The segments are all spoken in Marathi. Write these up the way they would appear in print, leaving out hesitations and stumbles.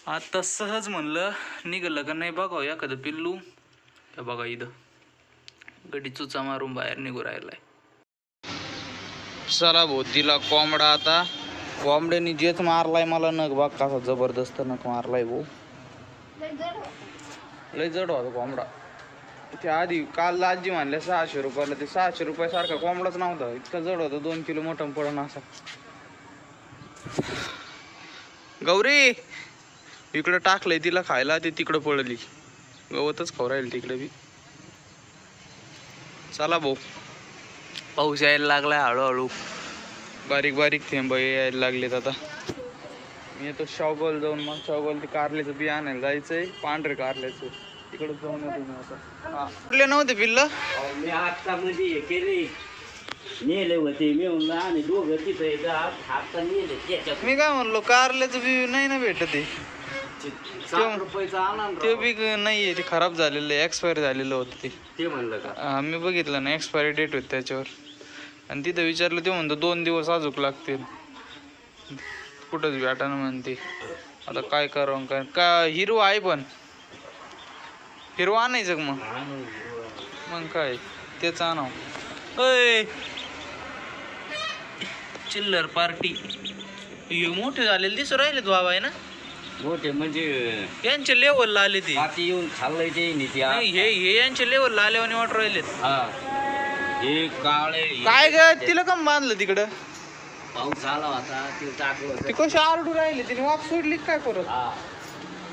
आता सहज म्हणलं निघालं का नाही बघाव एखादं पिल्लू. त्या बघा इथं गडी चुचा मारून बाहेर निघू राहिलाय. चला भाऊ दिला कोंबडा. आता कोंबड्याने जेच मारलाय मला नग बघ कसा जबरदस्त नग मारलाय भाऊ. लय जड होता कोंबडा. ते आधी काल आजी म्हणल्या 600 रुपयाला. ते 600 रुपयासारखा कोंबडाच नव्हता. इतका जड होता 2 किलो मोठं पडून असा. गौरी इकडं टाकलंय तिला खायला. ते तिकडं पडली गवतच खाऊ राहील तिकडे बी. चला भाऊ पाऊस यायला लागलाय हळूहळू. बारीक बारीक थेंब यायला लागलेत. आता मी येतो शावगोल जाऊन. मग शावगोल ते कारल्याचं बी आणायला जायचंय. पांढरे कारल्याचं तिकडे जाऊन येतो मी आता. कुठले नव्हते पिल्ल मी आता मध्ये हे केले नेले होते मी आणि दोघं तिथे हात नेले त्याच्यात. मी काय म्हणलो कारल्याचं बी नाही ना भेटत ते. 7 रुपयाचा आणा ते बी नाहीये. ते खराब झालेलं आहे. एक्सपायर झालेलं होतं ते म्हणलं का. हा मी बघितलं ना एक्सपायरी डेट होती त्याच्यावर. आणि तिथं विचारलं ते म्हणतो 2 दिवस अजूक लागतील. कुठंच भेटा ना म्हणते. आता काय करावं काय का. हिरवा आहे पण हिरवा आणायचं मग काय तेच आणावं. अय चिल्लर पार्टी मोठे झालेले दिसू राहिले बाबा आहे ना. मोठे म्हणजे यांच्या लेवलला आले ते. येऊन खाल्लंय ते नाही हे यांच्या लेवलला आल्यावानी वाटू राहिलेत. हे काळे काय ग तिला कम बांधलं तिकडं. पाऊस आला होता ते टाकलं. ती कशी आरडू राहिली. तिने वाप सोडली काय परत.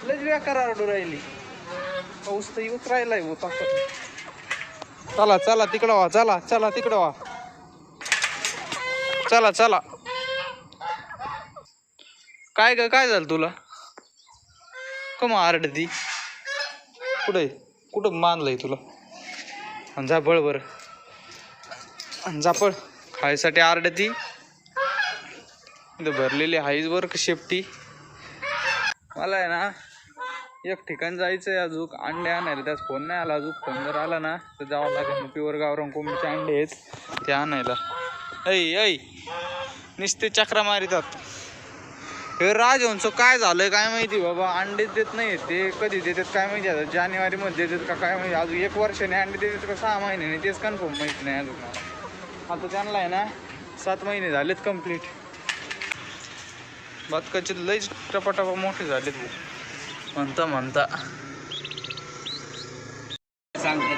लय बेकार आरडू राहिली. पाऊस तर येऊच राहिलाय होता. चला चला तिकडं वा. चला चला तिकडं वा. चला चला. काय ग काय झालं तुला. कम आरडती. कुठे कुठं बांधलंय तुला. आणि झापळ बरं झापळ खायसाठी आरडती. भरलेली हाईज वर शेपटी. मला आहे ना एक ठिकाण जायचंय अजून. अंडे आणायला. त्याच फोन नाही आला अजून. फोन जर आला ना तर जावं लागेल. प्युअर गावरान कोंबडीचे अंडे आहेत ते आणायला. ऐ नुसते चक्रा मारितात. हे राजहंस काय झालंय काय माहिती बाबा. अंडे देत नाही. ते कधी देतात काय माहिती. आता जानेवारी मध्ये देतात का काय माहिती. अजून 1 वर्षाने अंडे देतात का 6 महिन्याने तेच कन्फर्म माहिती नाही अजून मला. आता त्यांना आहे ना 7 महिने झालेत कम्प्लीट. बदकाचे लईच टपाटपा मोठे झालेत म्हणता सांगते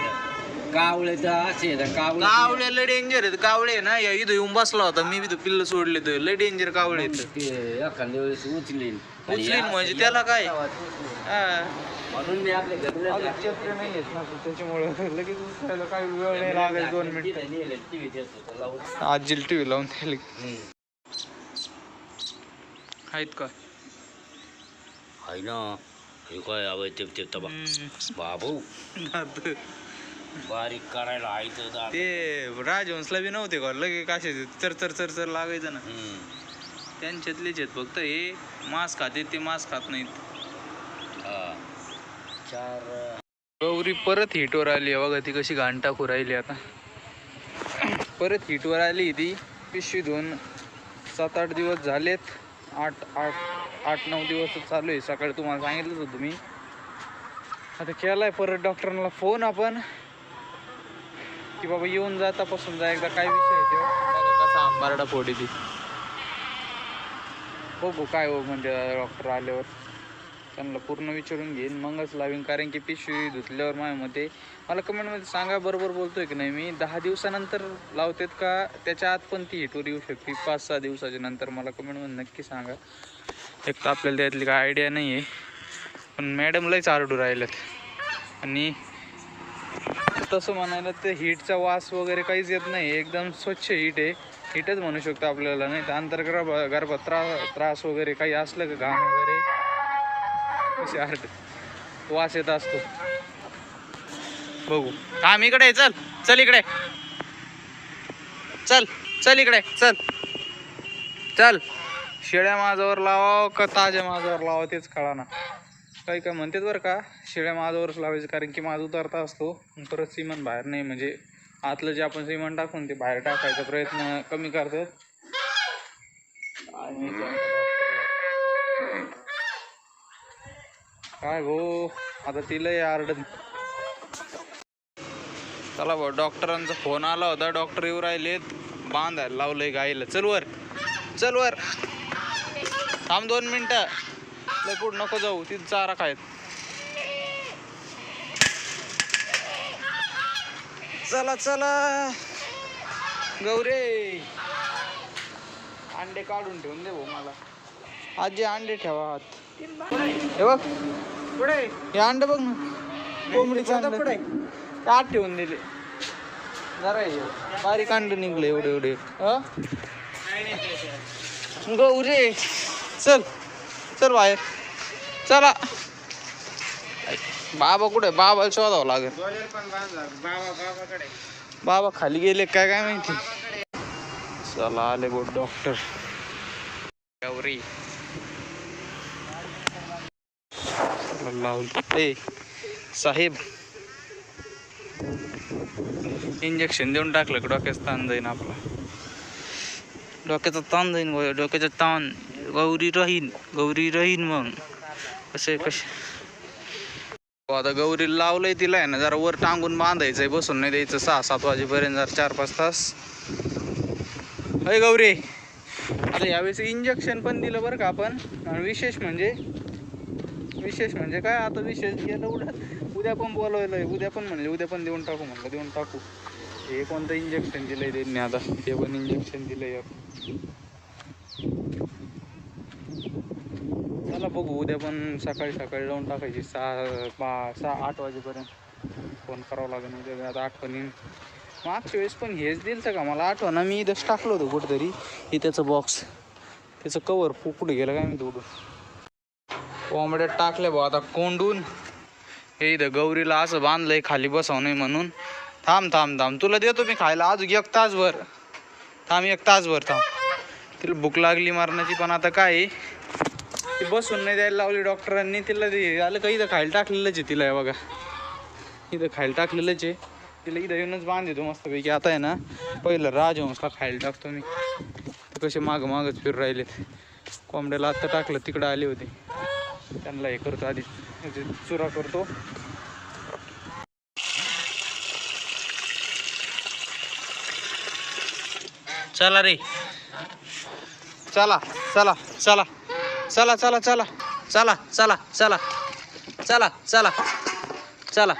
कावळे तर असे कावळे लय डेंजर आहेत. कावळे ना या इथं येऊन बसला होता. मी बी पिल्ल सोडले तर लय डेंजर कावळे आहेत. एखाद्या वेळेस उचलीन म्हणजे त्याला काय म्हणून मी आपल्या घरी चक्र नाही आहेत ना त्याच्यामुळे लगेच उचलायला काही वेळ नाही लागेल. 2 मिनिट आजीला टीव्ही लावून द्यायला आहेत का. आहे ना. हे काय हवं ते बाबू बारीक करायला आहे. ते राजहंसला बी नव्हते का लगे काशे चर लागायचं ना. त्यांच्यातलेच आहेत फक्त हे मांस खाते. ते मांस खात नाहीत. 4 गौरी परत हिटवर आली बघा. ती कशी घाण टाकू राहिली. आता परत हिटवर आली. ती पिशवी धुवून 7-8 दिवस झालेत. 8-9 दिवस चालू आहे. सकाळी तुम्हाला सांगितलंच होतं मी. आता केलाय परत डॉक्टरांना फोन आपण की बाबा येऊन जा तपासून जा एकदा काय विषय आहे ते. कसा आंबारडा फोडी ती बघू काय हो म्हणजे डॉक्टर आल्यावर त्यांना पूर्ण विचारून घेईन मगच लावीन. कारण की पिशवी धुतल्यावर माझ्या मते मला कमेंटमध्ये सांगा बरोबर बोलतोय की नाही मी. 10 दिवसानंतर लावतात का त्याच्या आत पण ती हिटवर येऊ शकते. 5-6 दिवसाच्या नंतर मला कमेंटमध्ये नक्की सांगा. एक तर आपल्याला त्यातली काय आयडिया नाही आहे. पण मॅडम लयच आरडू राहिल्यात. आणि तसं म्हणायला ते हीटचा वास वगैरे काहीच येत नाही. एकदम स्वच्छ हीट आहे. हीटच म्हणू शकतो आपल्याला. नाही तर अंतर्गर्भात त्रास वगैरे काही असलं का घाम वगैरे कसे आरड वास येत असतो. बघू काम इकडे. चल इकडे. चल इकडे. चल शेळ्या माझ्यावर लावा का ताज्या माझ्यावर लावा तेच कळा ना. काही काय म्हणतात बरं का शेळ्या माझ्यावरच लावायचं. कारण की माझा उतरता असतो परत सिमन बाहेर नाही. म्हणजे आतलं जे आपण सिमन टाकून ते बाहेर टाकायचा प्रयत्न कमी करतात. काय भाऊ आता तिला आरडन. चला भाऊ डॉक्टरांचा फोन आला होता. डॉक्टर येऊ राहिलेत. बांधायला लावलंय गाईला. चल वर चल वर. थांब 2 मिनिटं. लय पुढं नको जाऊ. तिथं चारा खायत. चला चला गौरे अंडे काढून ठेवून दे भाऊ मला. आजी अंडे ठेवा आत. हे बघ पुढे हे अंडे बघ ना. कोंबडीचं अंडं पुढे आत ठेवून दिले. जरा ये बारीक अंडे निघले एवढे एवढे. गौरे चल चल बाहेर चला. बाबा कुठे? बाबाला शोधावं लागेल. बाबा खाली गेले काय काय माहिती. चला आले गो डॉक्टर. गौरी लावले साहेब. इंजेक्शन देऊन टाकलं की डोक्याचा ताण जाईन आपला. डोक्याचा ताण जाईन. डोक्याचा ताण. गौरी राहीन मग कसे आता गौरीला लावलंय. तिला आहे ना जरा वर टांगून बांधायचंय. बसून नाही द्यायचं 6-7 वाजेपर्यंत. जरा 4-5 तास. अय गौरी आता यावेळेस इंजेक्शन पण दिलं बरं का आपण. आणि विशेष म्हणजे काय आता विशेष गेलं उद्या पण बोलवलंय. उद्या पण म्हणले उद्या पण देऊन टाकू. म्हणलं देऊन टाकू. हे कोणतं इंजेक्शन दिलंय त्यांनी आता. ते पण इंजेक्शन दिलंय. चला बघू. उद्या पण सकाळी जाऊन टाकायची. 6-8 वाजेपर्यंत फोन करावं लागेल. उद्या आता आठवण येईन. मागच्या वेळेस पण हेच दिलं का मला आठवण. मी इथंच टाकलं होतं कुठेतरी. हे त्याचं बॉक्स त्याचं कवर कुठे गेलं काय मी उडून. कोंबड्यात टाकले भाऊ आता कोंडून. हे इथं गौरीला असं बांधलंय खाली बसाव नाही म्हणून. थांब तुला देतो मी खायला अजून 1 तासभर थांब. 1 तासभर थांब. तिला भूक लागली मरणाची. पण आता काय ती बसून नाही द्यायला लावली डॉक्टरांनी. तिला ते आलं का इथं खायला टाकलेलंच आहे. तिला आहे बघा इथं खायला टाकलेलंच आहे. तिला इथं येऊनच बांधतो मस्तपैकी. आता आहे ना पहिलं राजहंसला खायला टाकतो मी. कसे मागच फिरू राहिलेत. कोंबड्याला आत्ता टाकलं. तिकडं आले होते. त्यांना हे करतो आधी चुरा करतो. चला रे चला चला चला चला चला चला चला चला चला चला चला चला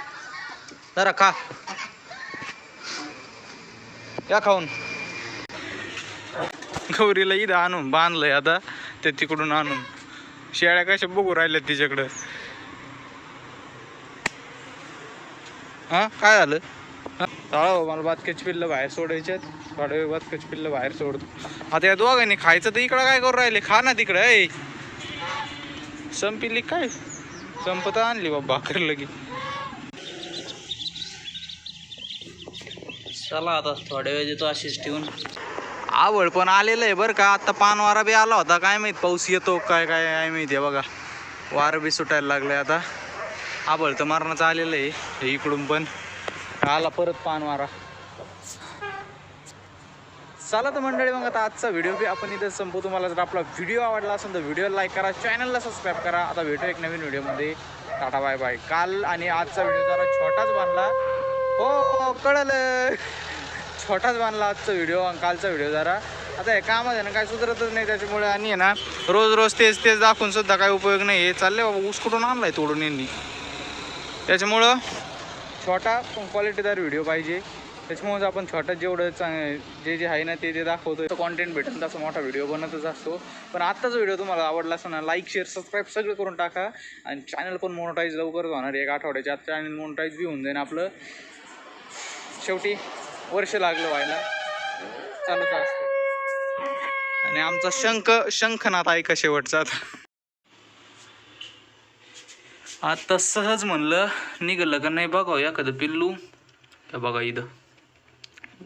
जरा खा. या खाऊन. गौरीला इथं आणून बांधलंय आता. ते तिकडून आणून शेळ्या कशा बघू राहिल्या तिच्याकडं. हा काय झालं? मला बातक्याची पिल्लं बाहेर सोडायच्यात. थोड्या वेळ बातक्याची पिल्लं बाहेर सोडतो. आता या दोघांनी खायचं तर इकडं काय करू राहिले. खा ना तिकडं. ए संपिली काय? संपत आणली बाबा भाकर लगी. चला आता थोड्या वेळ देतो अशीच ठेवून. आवड पण आलेलं आहे बरं का. आता पानवारा बी आला होता. काय माहित पाऊस येतो काय माहिती आहे बघा. वारं बी सुटायला लागलंय आता. आबळ तर मारण्याचं आलेलं आहे. इकडून पण आला परत पानवारा. चला तर मंडळी मग आता आजचा व्हिडिओ बी आपण इथं संपू. तुम्हाला जर आपला व्हिडिओ आवडला असेल तर व्हिडिओ लाईक करा. चॅनलला सबस्क्राईब करा. आता भेटू एक नवीन व्हिडिओमध्ये. Tata bye bye. काल आणि आजचा व्हिडिओ जरा छोटाच बांधला. हो कळलं. छोटाच बांधला आजचा व्हिडिओ. आणि कालचा व्हिडिओ जरा आता हे कामात आहे ना काय सुधारतच नाही. त्याच्यामुळे आणि आहे ना रोज तेच दाखवून सुद्धा काय उपयोग नाही. हे चालले बाबा ऊस कुठून आणलाय तोडून यांनी. त्याच्यामुळं छोटा पण क्वालिटीदार व्हिडिओ पाहिजे. त्याच्यामुळेच आपण छोटा जेवढं जे आहे ना ते दाखवतो. कॉन्टेंट भेटेल तसं मोठा व्हिडिओ बनतच असतो. पण आत्ताचा व्हिडिओ तुम्हाला आवडला असं ना लाईक शेअर सबस्क्राईब सगळं करून टाका. आणि चॅनल पण मोनोटाईज लवकरच होणार. 1 आठवड्याच्या आत चॅनल मोनोटाईज बी होऊन जाईल आपलं. शेवटी वर्ष लागलं व्हायला. चालूच असतं. आणि आमचा शंखनाथ ऐका शेवटचा. आता सहज म्हणलं निघालं का नाही बघाव एखादं पिल्लू. का बघा इथं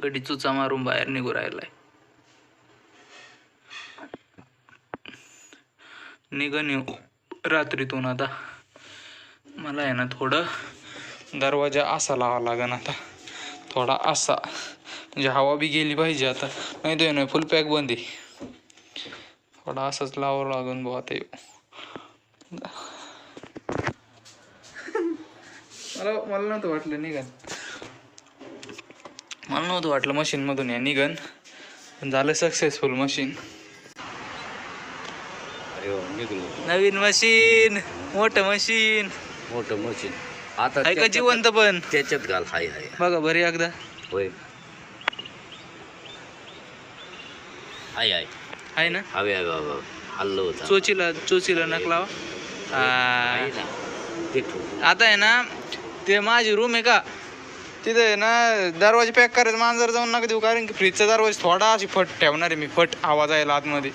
गडी चुचा मारून बाहेर निघू राहिलाय. निघन येऊ रात्रीतून. आता मला आहे ना थोडं दरवाजा असा लावा लागन आता. थोडा असा म्हणजे हवा बी गेली पाहिजे. आता नाही तो नाही फुल पॅक बंद आहे. थोडा असाच लावावं लागून भाऊ आता. मला नव्हतं वाटलं निघन, मला नव्हतं वाटलं मशीन मधून या निघन, पण झालं सक्सेसफुल मशीन. अरे हो, निघलो. नवीन मशीन, मोठं मशीन मोठं मशीन आता आहे का जिवंत पण? त्याच्यात घाल. हाय हाय बघा बरी एकदा. होय हाय हाय आहे ना, हवे हवे हल्लो होता. चोचीला नक लावा. आहे ना ते ठेव. आता आहे ना, ते माझी रूम आहे का तिथे आहे ना, दरवाजे पॅक करायचं मांजर जाऊन नका देऊ, कारण की फ्रीजचा दरवाजा थोडा अशी फट ठेवणार आहे मी, फट आवाज यायला आतमध्ये.